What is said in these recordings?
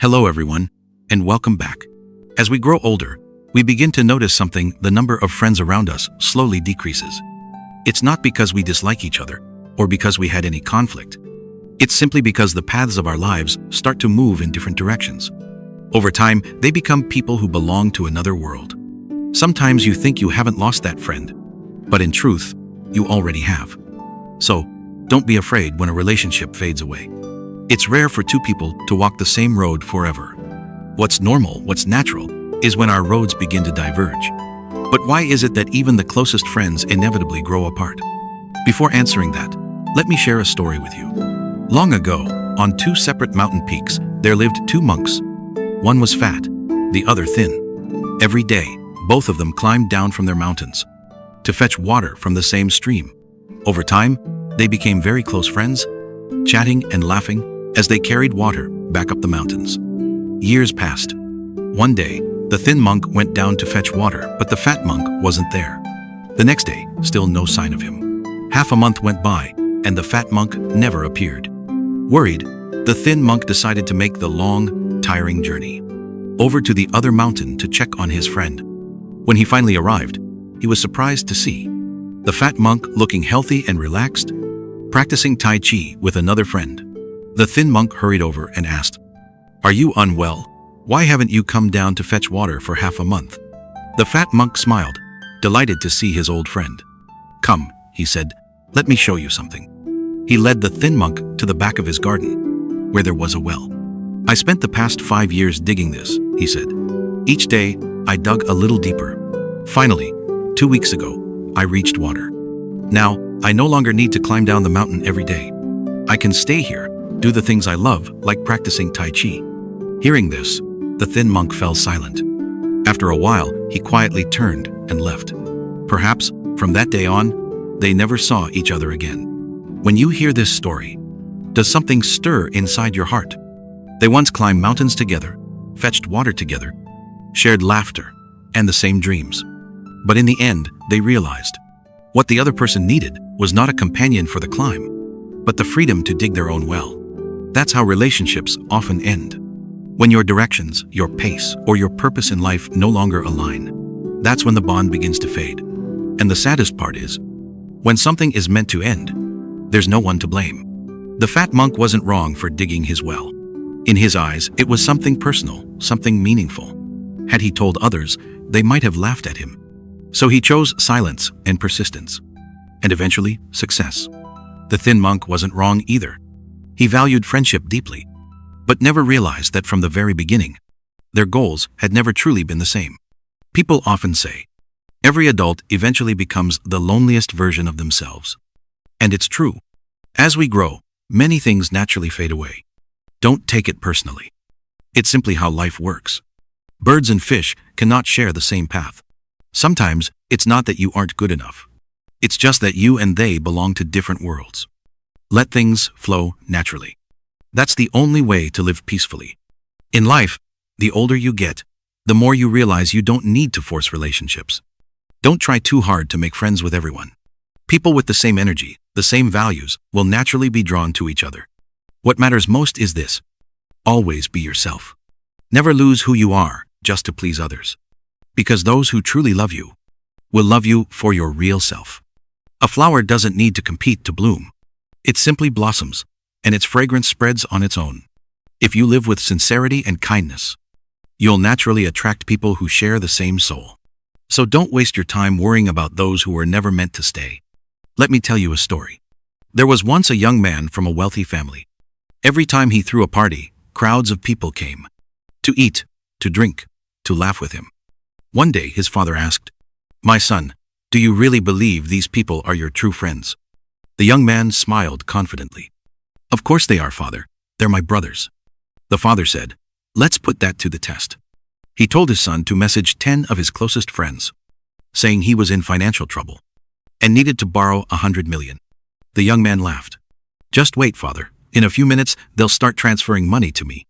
Hello everyone, and welcome back. As we grow older, we begin to notice something: the number of friends around us slowly decreases. It's not because we dislike each other, or because we had any conflict. It's simply because the paths of our lives start to move in different directions. Over time, they become people who belong to another world. Sometimes you think you haven't lost that friend, but in truth, you already have. So, don't be afraid when a relationship fades away. It's rare for two people to walk the same road forever. What's normal, what's natural, is when our roads begin to diverge. But why is it that even the closest friends inevitably grow apart? Before answering that, let me share a story with you. Long ago, on two separate mountain peaks, there lived two monks. One was fat, the other thin. Every day, both of them climbed down from their mountains to fetch water from the same stream. Over time, they became very close friends, chatting and laughing as they carried water back up the mountains. Years passed. One day, the thin monk went down to fetch water, but the fat monk wasn't there. The next day, still no sign of him. Half a month went by, and the fat monk never appeared. Worried, the thin monk decided to make the long, tiring journey over to the other mountain to check on his friend. When he finally arrived, he was surprised to see the fat monk looking healthy and relaxed, practicing Tai Chi with another friend. The thin monk hurried over and asked, "Are you unwell? Why haven't you come down to fetch water for half a month?" The fat monk smiled, delighted to see his old friend. "Come," he said, "let me show you something." He led the thin monk to the back of his garden, where there was a well. "I spent the past 5 years digging this," he said. "Each day, I dug a little deeper. Finally, 2 weeks ago, I reached water. Now, I no longer need to climb down the mountain every day. I can stay here, do the things I love, like practicing Tai Chi." Hearing this, the thin monk fell silent. After a while, he quietly turned and left. Perhaps, from that day on, they never saw each other again. When you hear this story, does something stir inside your heart? They once climbed mountains together, fetched water together, shared laughter, and the same dreams. But in the end, they realized what the other person needed was not a companion for the climb, but the freedom to dig their own well. That's how relationships often end. When your directions, your pace, or your purpose in life no longer align, that's when the bond begins to fade. And the saddest part is, when something is meant to end, there's no one to blame. The fat monk wasn't wrong for digging his well. In his eyes, it was something personal, something meaningful. Had he told others, they might have laughed at him. So he chose silence and persistence, and eventually success. The thin monk wasn't wrong either. He valued friendship deeply, but never realized that from the very beginning, their goals had never truly been the same. People often say, every adult eventually becomes the loneliest version of themselves. And it's true. As we grow, many things naturally fade away. Don't take it personally. It's simply how life works. Birds and fish cannot share the same path. Sometimes, it's not that you aren't good enough. It's just that you and they belong to different worlds. Let things flow naturally. That's the only way to live peacefully. In life, the older you get, the more you realize you don't need to force relationships. Don't try too hard to make friends with everyone. People with the same energy, the same values, will naturally be drawn to each other. What matters most is this: always be yourself. Never lose who you are just to please others. Because those who truly love you will love you for your real self. A flower doesn't need to compete to bloom. It simply blossoms, and its fragrance spreads on its own. If you live with sincerity and kindness, you'll naturally attract people who share the same soul. So don't waste your time worrying about those who were never meant to stay. Let me tell you a story. There was once a young man from a wealthy family. Every time he threw a party, crowds of people came to eat, to drink, to laugh with him. One day, his father asked, "My son, do you really believe these people are your true friends?" The young man smiled confidently. "Of course they are, father. They're my brothers." The father said, "Let's put that to the test." He told his son to message 10 of his closest friends, saying he was in financial trouble and needed to borrow 100 million. The young man laughed. "Just wait, father. In a few minutes, they'll start transferring money to me."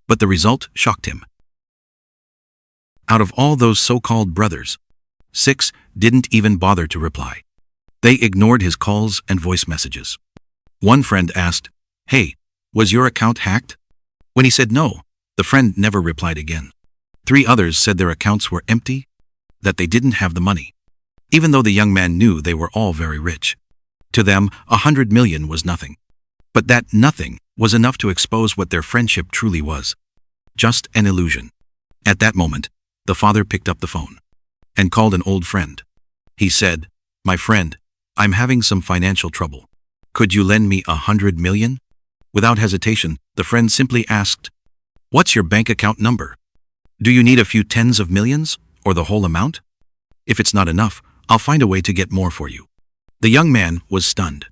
But the result shocked him. Out of all those so-called brothers, 6 didn't even bother to reply. They ignored his calls and voice messages. One friend asked, "Hey, was your account hacked?" When he said no, The friend never replied again. 3 others said their accounts were empty, that they didn't have the money, even though the young man knew they were all very rich. To them, 100 million was nothing. But that nothing was enough to expose what their friendship truly was. Just an illusion. At that moment, the father picked up the phone and called an old friend. He said, "My friend, I'm having some financial trouble. Could you lend me 100 million? Without hesitation, the friend simply asked, "What's your bank account number? Do you need a few tens of millions, or the whole amount? If it's not enough, I'll find a way to get more for you." The young man was stunned.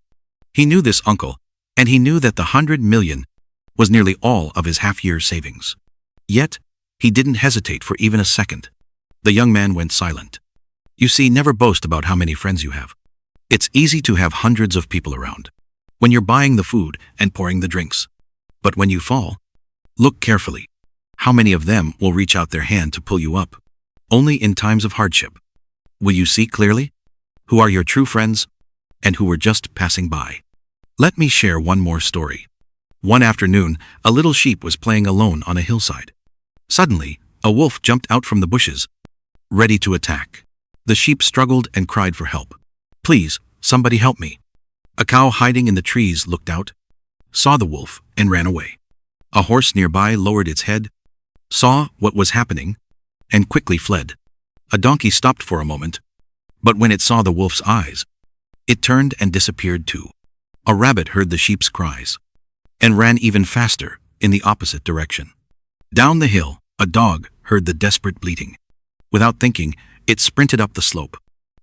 He knew this uncle, and he knew that the 100 million was nearly all of his half-year's savings. Yet, he didn't hesitate for even a second. The young man went silent. You see, never boast about how many friends you have. It's easy to have hundreds of people around when you're buying the food and pouring the drinks. But when you fall, look carefully. How many of them will reach out their hand to pull you up? Only in times of hardship. Will you see clearly who are your true friends and who were just passing by? Let me share one more story. One afternoon, a little sheep was playing alone on a hillside. Suddenly, a wolf jumped out from the bushes, ready to attack. The sheep struggled and cried for help. "Please, somebody help me." A cow hiding in the trees looked out, saw the wolf, and ran away. A horse nearby lowered its head, saw what was happening, and quickly fled. A donkey stopped for a moment, but when it saw the wolf's eyes, it turned and disappeared too. A rabbit heard the sheep's cries and ran even faster in the opposite direction. Down the hill, a dog heard the desperate bleating. Without thinking, it sprinted up the slope.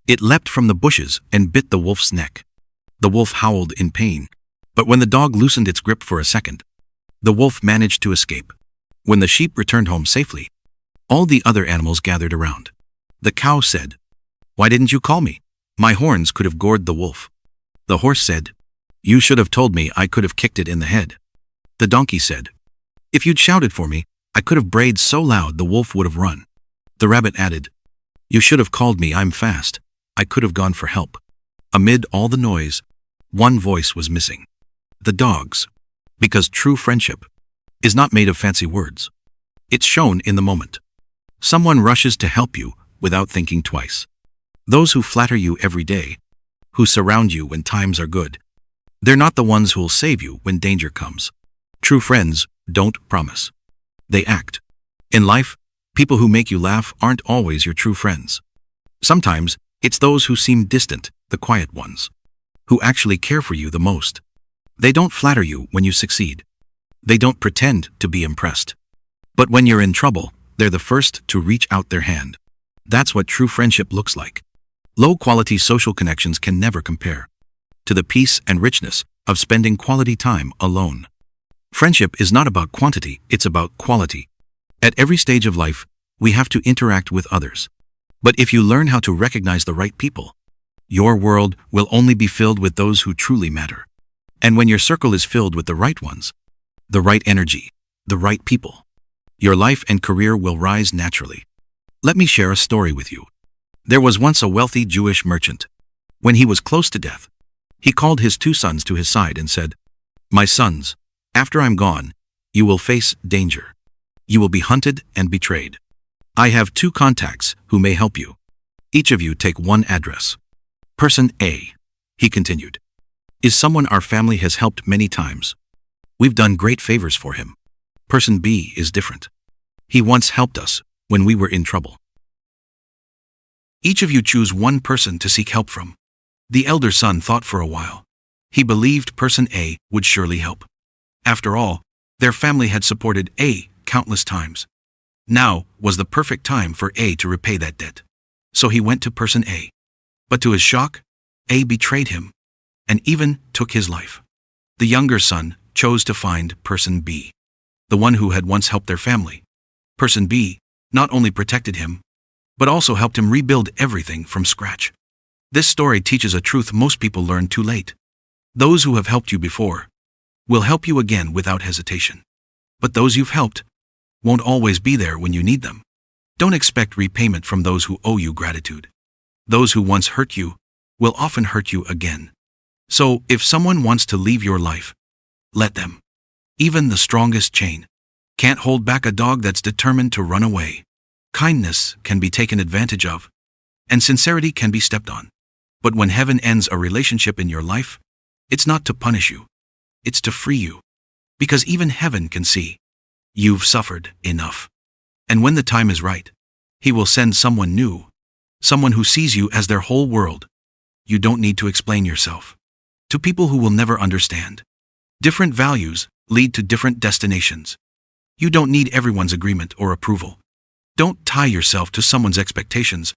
It leapt from the bushes and bit the wolf's neck. The wolf howled in pain, but when the dog loosened its grip for a second, the wolf managed to escape. When the sheep returned home safely, all the other animals gathered around. The cow said, "Why didn't you call me? My horns could have gored the wolf." The horse said, "You should have told me, I could have kicked it in the head." The donkey said, "If you'd shouted for me, I could have brayed so loud the wolf would have run." The rabbit added, "You should have called me, I'm fast. I could have gone for help." Amid all the noise, one voice was missing. The dog's. Because true friendship is not made of fancy words. It's shown in the moment. Someone rushes to help you without thinking twice. Those who flatter you every day, who surround you when times are good, they're not the ones who'll save you when danger comes. True friends don't promise. They act. In life, people who make you laugh aren't always your true friends. Sometimes, it's those who seem distant, the quiet ones, who actually care for you the most. They don't flatter you when you succeed. They don't pretend to be impressed. But when you're in trouble, they're the first to reach out their hand. That's what true friendship looks like. Low-quality social connections can never compare to the peace and richness of spending quality time alone. Friendship is not about quantity, it's about quality. At every stage of life, we have to interact with others. But if you learn how to recognize the right people, your world will only be filled with those who truly matter. And when your circle is filled with the right ones, the right energy, the right people, your life and career will rise naturally. Let me share a story with you. There was once a wealthy Jewish merchant. When he was close to death, he called his 2 sons to his side and said, "My sons, after I'm gone, you will face danger. You will be hunted and betrayed. I have 2 contacts who may help you. Each of you take one address. Person A," he continued, "is someone our family has helped many times. We've done great favors for him. Person B is different. He once helped us when we were in trouble. Each of you choose one person to seek help from." The elder son thought for a while. He believed person A would surely help. After all, their family had supported A countless times. Now was the perfect time for A to repay that debt. So he went to person A. But to his shock, A betrayed him and even took his life. The younger son chose to find person B, the one who had once helped their family. Person B not only protected him, but also helped him rebuild everything from scratch. This story teaches a truth most people learn too late. Those who have helped you before will help you again without hesitation. But those you've helped won't always be there when you need them. Don't expect repayment from those who owe you gratitude. Those who once hurt you will often hurt you again. So, if someone wants to leave your life, let them. Even the strongest chain can't hold back a dog that's determined to run away. Kindness can be taken advantage of, and sincerity can be stepped on. But when heaven ends a relationship in your life, it's not to punish you, it's to free you. Because even heaven can see you've suffered enough. And when the time is right, he will send someone new, someone who sees you as their whole world. You don't need to explain yourself to people who will never understand. Different values lead to different destinations. You don't need everyone's agreement or approval. Don't tie yourself to someone's expectations,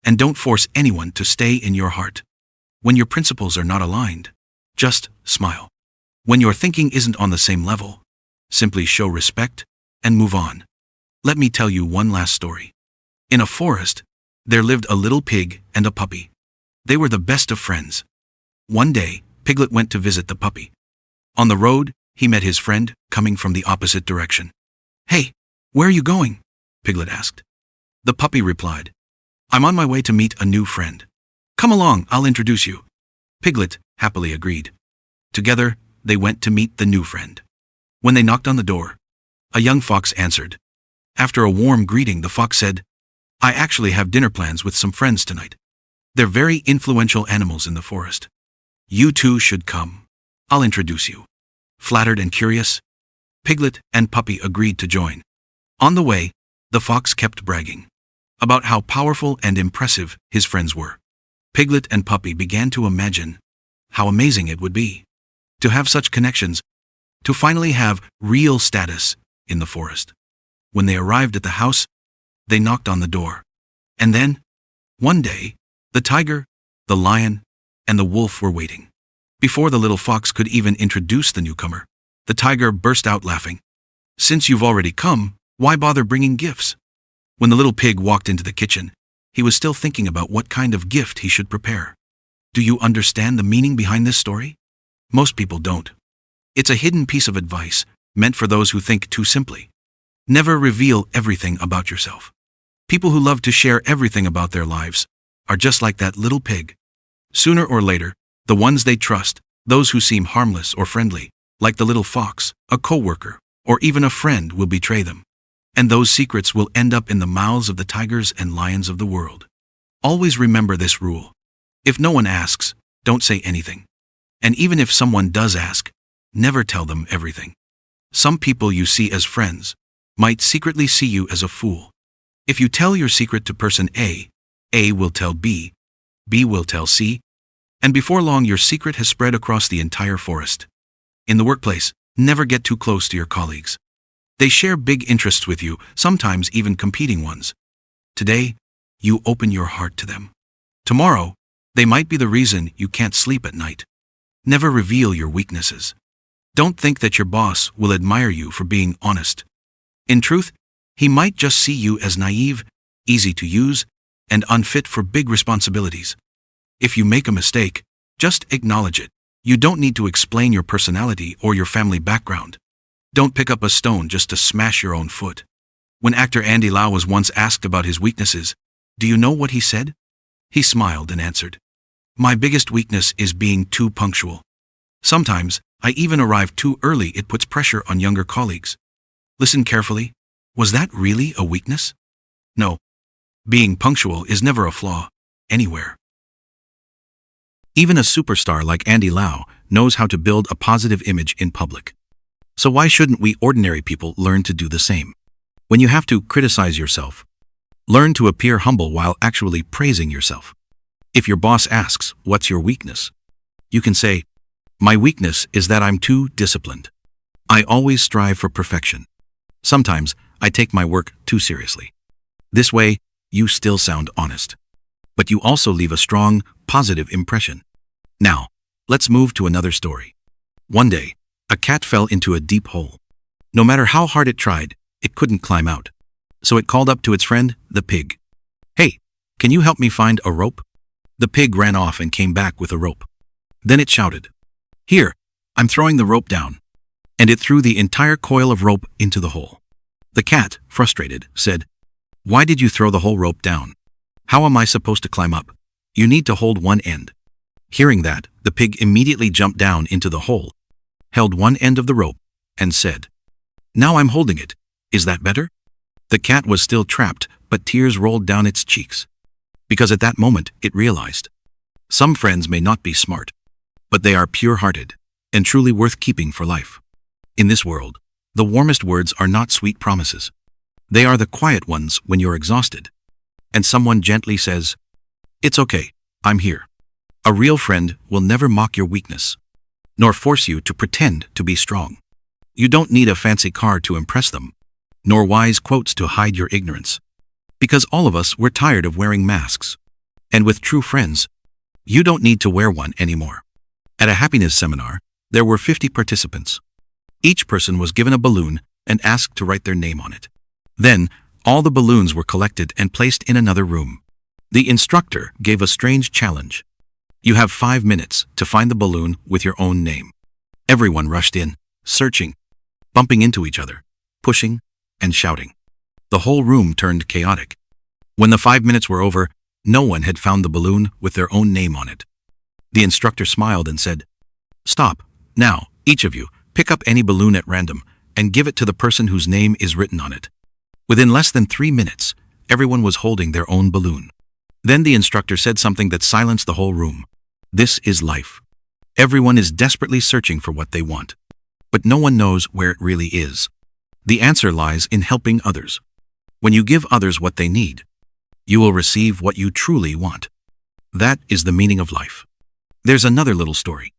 and don't force anyone to stay in your heart. When your principles are not aligned, just smile. When your thinking isn't on the same level, simply show respect and move on. Let me tell you one last story. In a forest, there lived a little pig and a puppy. They were the best of friends. One day, Piglet went to visit the puppy. On the road, he met his friend coming from the opposite direction. "Hey, where are you going?" Piglet asked. The puppy replied, "I'm on my way to meet a new friend. Come along, I'll introduce you." Piglet happily agreed. Together, they went to meet the new friend. When they knocked on the door, a young fox answered. After a warm greeting, the fox said, "I actually have dinner plans with some friends tonight. They're very influential animals in the forest. You too should come. I'll introduce you." Flattered and curious, Piglet and Puppy agreed to join. On the way, the fox kept bragging about how powerful and impressive his friends were. Piglet and Puppy began to imagine how amazing it would be to have such connections, to finally have real status in the forest. When they arrived at the house, they knocked on the door. And then, one day, the tiger, the lion, and the wolf were waiting. Before the little fox could even introduce the newcomer, the tiger burst out laughing. "Since you've already come, why bother bringing gifts?" When the little pig walked into the kitchen, he was still thinking about what kind of gift he should prepare. Do you understand the meaning behind this story? Most people don't. It's a hidden piece of advice meant for those who think too simply. Never reveal everything about yourself. People who love to share everything about their lives are just like that little pig. Sooner or later, the ones they trust, those who seem harmless or friendly, like the little fox, a coworker, or even a friend, will betray them. And those secrets will end up in the mouths of the tigers and lions of the world. Always remember this rule. If no one asks, don't say anything. And even if someone does ask, never tell them everything. Some people you see as friends might secretly see you as a fool. If you tell your secret to person A will tell B will tell C, and before long your secret has spread across the entire forest. In the workplace, never get too close to your colleagues. They share big interests with you, sometimes even competing ones. Today, you open your heart to them. Tomorrow, they might be the reason you can't sleep at night. Never reveal your weaknesses. Don't think that your boss will admire you for being honest. In truth, he might just see you as naive, easy to use, and unfit for big responsibilities. If you make a mistake, just acknowledge it. You don't need to explain your personality or your family background. Don't pick up a stone just to smash your own foot. When actor Andy Lau was once asked about his weaknesses, do you know what he said? He smiled and answered, "My biggest weakness is being too punctual. Sometimes, I even arrive too early. It puts pressure on younger colleagues." Listen carefully. Was that really a weakness? No. Being punctual is never a flaw, anywhere. Even a superstar like Andy Lau knows how to build a positive image in public. So why shouldn't we ordinary people learn to do the same? When you have to criticize yourself, learn to appear humble while actually praising yourself. If your boss asks, "What's your weakness?" you can say, "My weakness is that I'm too disciplined. I always strive for perfection. Sometimes I take my work too seriously." This way, you still sound honest, but you also leave a strong, positive impression. Now, let's move to another story. One day, a cat fell into a deep hole. No matter how hard it tried, it couldn't climb out. So it called up to its friend, the pig. "Hey, can you help me find a rope?" The pig ran off and came back with a rope. Then it shouted, "Here, I'm throwing the rope down." And it threw the entire coil of rope into the hole. The cat, frustrated, said, "Why did you throw the whole rope down? How am I supposed to climb up? You need to hold one end." Hearing that, the pig immediately jumped down into the hole, held one end of the rope, and said, "Now I'm holding it. Is that better? The cat was still trapped, but tears rolled down its cheeks. Because at that moment, it realized. Some friends may not be smart, but they are pure-hearted and truly worth keeping for life. In this world, the warmest words are not sweet promises. They are the quiet ones when you're exhausted. And someone gently says, "It's okay, I'm here." A real friend will never mock your weakness, nor force you to pretend to be strong. You don't need a fancy car to impress them, nor wise quotes to hide your ignorance. Because all of us were tired of wearing masks. And with true friends, you don't need to wear one anymore. At a happiness seminar, there were 50 participants. Each person was given a balloon and asked to write their name on it. Then, all the balloons were collected and placed in another room. The instructor gave a strange challenge. You have 5 minutes to find the balloon with your own name. Everyone rushed in, searching, bumping into each other, pushing, and shouting. The whole room turned chaotic. When the 5 minutes were over, no one had found the balloon with their own name on it. The instructor smiled and said, "Stop. Now, each of you, pick up any balloon at random and give it to the person whose name is written on it." Within less than 3 minutes, everyone was holding their own balloon. Then the instructor said something that silenced the whole room. This is life. Everyone is desperately searching for what they want, but no one knows where it really is. The answer lies in helping others. When you give others what they need, you will receive what you truly want. That is the meaning of life. There's another little story.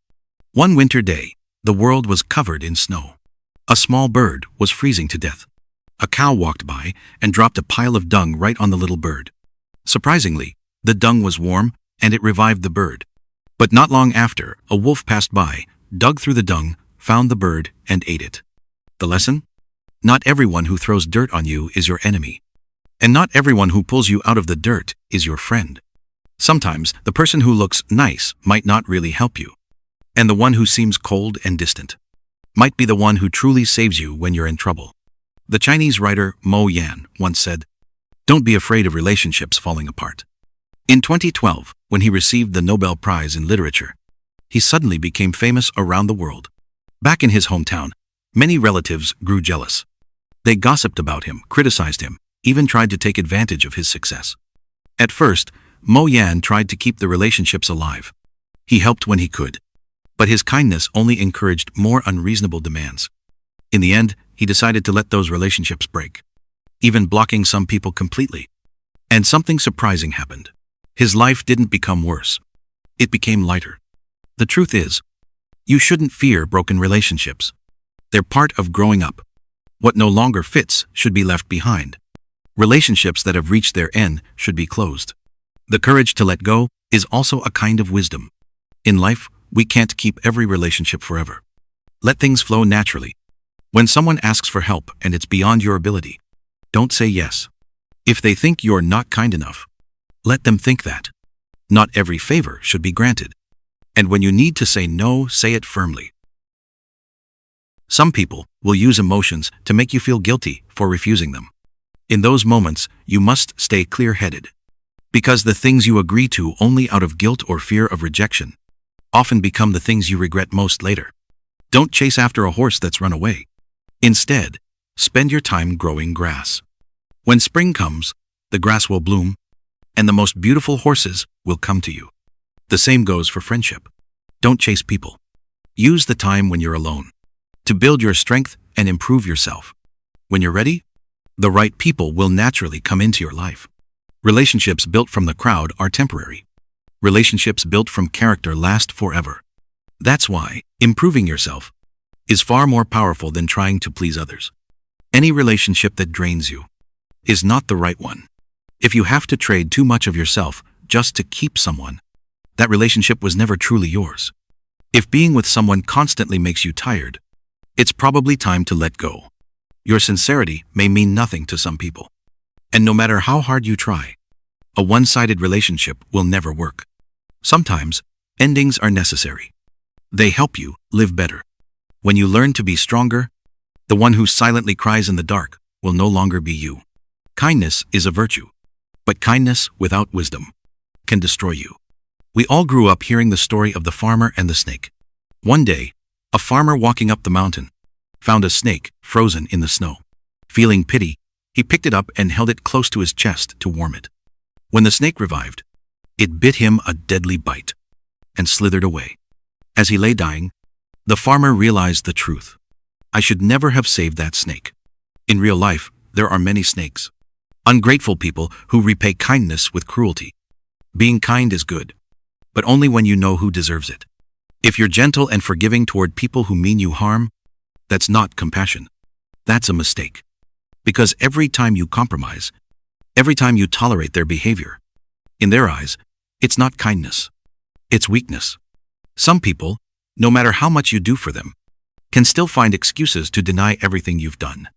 One winter day, the world was covered in snow. A small bird was freezing to death. A cow walked by and dropped a pile of dung right on the little bird. Surprisingly, the dung was warm and it revived the bird. But not long after, a wolf passed by, dug through the dung, found the bird, and ate it. The lesson? Not everyone who throws dirt on you is your enemy. And not everyone who pulls you out of the dirt is your friend. Sometimes the person who looks nice might not really help you. And the one who seems cold and distant might be the one who truly saves you when you're in trouble. The Chinese writer Mo Yan once said, "Don't be afraid of relationships falling apart." In 2012, when he received the Nobel Prize in Literature, he suddenly became famous around the world. Back in his hometown, many relatives grew jealous. They gossiped about him, criticized him, even tried to take advantage of his success. At first, Mo Yan tried to keep the relationships alive. He helped when he could, but his kindness only encouraged more unreasonable demands. In the end, he decided to let those relationships break, even blocking some people completely. And something surprising happened. His life didn't become worse. It became lighter. The truth is, you shouldn't fear broken relationships. They're part of growing up. What no longer fits should be left behind. Relationships that have reached their end should be closed. The courage to let go is also a kind of wisdom. In life, we can't keep every relationship forever. Let things flow naturally. When someone asks for help and it's beyond your ability, don't say yes. If they think you're not kind enough, let them think that. Not every favor should be granted. And when you need to say no, say it firmly. Some people will use emotions to make you feel guilty for refusing them. In those moments, you must stay clear-headed. Because the things you agree to only out of guilt or fear of rejection often become the things you regret most later. Don't chase after a horse that's run away. Instead, spend your time growing grass. When spring comes, the grass will bloom, and the most beautiful horses will come to you. The same goes for friendship. Don't chase people. Use the time when you're alone to build your strength and improve yourself. When you're ready, the right people will naturally come into your life. Relationships built from the crowd are temporary. Relationships built from character last forever. That's why improving yourself is far more powerful than trying to please others. Any relationship that drains you is not the right one. If you have to trade too much of yourself just to keep someone, that relationship was never truly yours. If being with someone constantly makes you tired, it's probably time to let go. Your sincerity may mean nothing to some people. And no matter how hard you try, a one-sided relationship will never work. Sometimes, endings are necessary. They help you live better. When you learn to be stronger, the one who silently cries in the dark will no longer be you. Kindness is a virtue, but kindness without wisdom can destroy you. We all grew up hearing the story of the farmer and the snake. One day, a farmer walking up the mountain found a snake frozen in the snow. Feeling pity, he picked it up and held it close to his chest to warm it. When the snake revived, it bit him a deadly bite and slithered away. As he lay dying, the farmer realized the truth. I should never have saved that snake. In real life, there are many snakes. Ungrateful people who repay kindness with cruelty. Being kind is good, but only when you know who deserves it. If you're gentle and forgiving toward people who mean you harm, that's not compassion. That's a mistake. Because every time you compromise, every time you tolerate their behavior, in their eyes, it's not kindness. It's weakness. Some people, no matter how much you do for them, can still find excuses to deny everything you've done.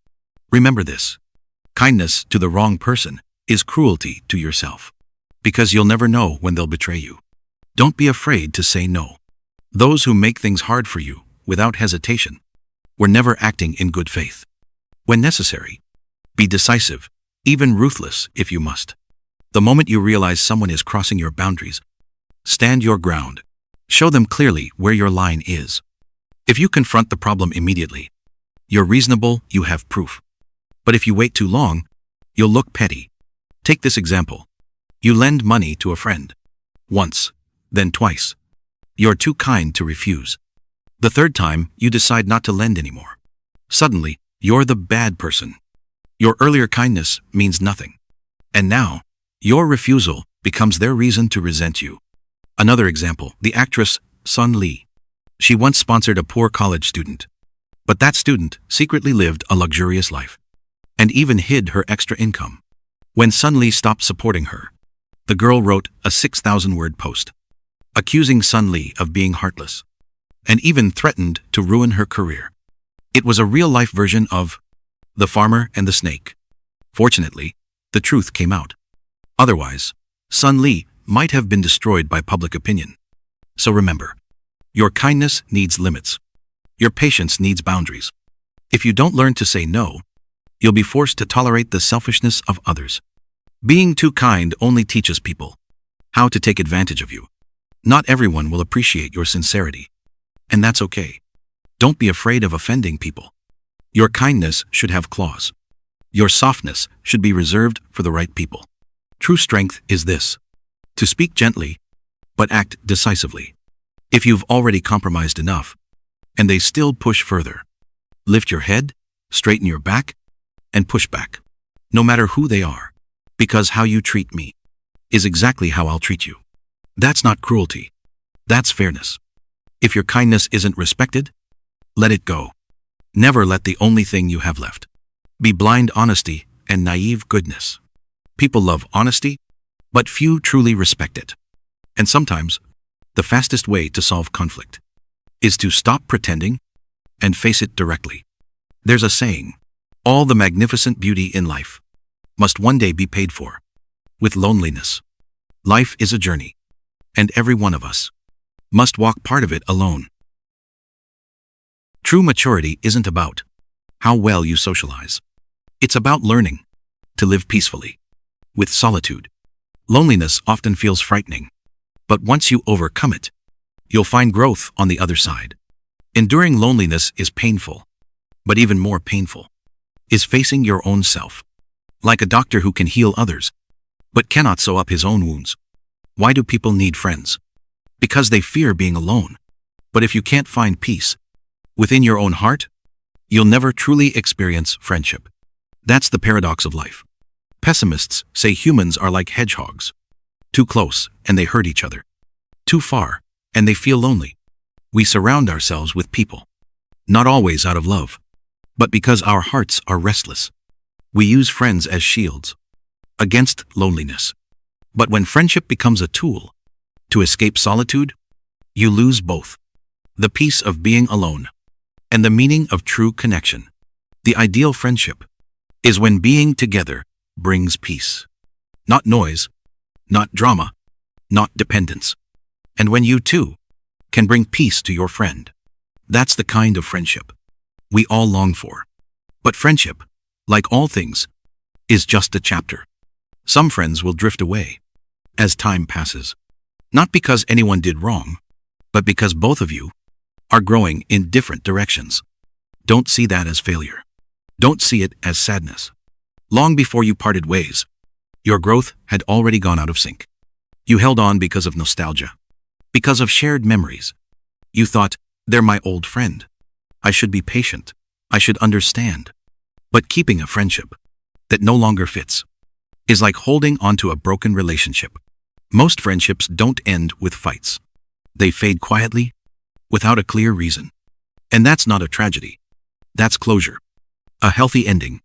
Remember this. Kindness to the wrong person is cruelty to yourself. Because you'll never know when they'll betray you. Don't be afraid to say no. Those who make things hard for you, without hesitation, were never acting in good faith. When necessary, be decisive, even ruthless if you must. The moment you realize someone is crossing your boundaries, stand your ground. Show them clearly where your line is. If you confront the problem immediately, you're reasonable, you have proof. But if you wait too long, you'll look petty. Take this example. You lend money to a friend. Once, then twice. You're too kind to refuse. The third time, you decide not to lend anymore. Suddenly, you're the bad person. Your earlier kindness means nothing. And now, your refusal becomes their reason to resent you. Another example, the actress Sun Li. She once sponsored a poor college student. But that student secretly lived a luxurious life and even hid her extra income. When Sun Li stopped supporting her, the girl wrote a 6,000-word post, accusing Sun Li of being heartless, and even threatened to ruin her career. It was a real-life version of The Farmer and the Snake. Fortunately, the truth came out. Otherwise, Sun Li might have been destroyed by public opinion. So remember, your kindness needs limits. Your patience needs boundaries. If you don't learn to say no, you'll be forced to tolerate the selfishness of others. Being too kind only teaches people how to take advantage of you. Not everyone will appreciate your sincerity, and that's okay. Don't be afraid of offending people. Your kindness should have claws. Your softness should be reserved for the right people. True strength is this: to speak gently, but act decisively. If you've already compromised enough, and they still push further, lift your head, straighten your back, and push back. No matter who they are, because how you treat me is exactly how I'll treat you. That's not cruelty. That's fairness. If your kindness isn't respected, let it go. Never let the only thing you have left be blind honesty and naive goodness. People love honesty, but few truly respect it. And sometimes, the fastest way to solve conflict is to stop pretending and face it directly. There's a saying, all the magnificent beauty in life must one day be paid for with loneliness. Life is a journey, and every one of us must walk part of it alone. True maturity isn't about how well you socialize. It's about learning to live peacefully with solitude. Loneliness often feels frightening, but once you overcome it, you'll find growth on the other side. Enduring loneliness is painful, but even more painful is facing your own self. Like a doctor who can heal others, but cannot sew up his own wounds. Why do people need friends? Because they fear being alone. But if you can't find peace within your own heart, you'll never truly experience friendship. That's the paradox of life. Pessimists say humans are like hedgehogs. Too close, and they hurt each other. Too far, and they feel lonely. We surround ourselves with people, not always out of love, but because our hearts are restless. We use friends as shields against loneliness. But when friendship becomes a tool to escape solitude, you lose both: the peace of being alone and the meaning of true connection. The ideal friendship is when being together brings peace. Not noise, not drama, not dependence. And when you too can bring peace to your friend, that's the kind of friendship we all long for. But friendship, like all things, is just a chapter. Some friends will drift away as time passes, not because anyone did wrong, but because both of you are growing in different directions. Don't see that as failure. Don't see it as sadness. Long before you parted ways, your growth had already gone out of sync. You held on because of nostalgia, because of shared memories. You thought, they're my old friend. I should be patient. I should understand. But keeping a friendship that no longer fits is like holding onto a broken relationship. Most friendships don't end with fights. They fade quietly, without a clear reason. And that's not a tragedy. That's closure. A healthy ending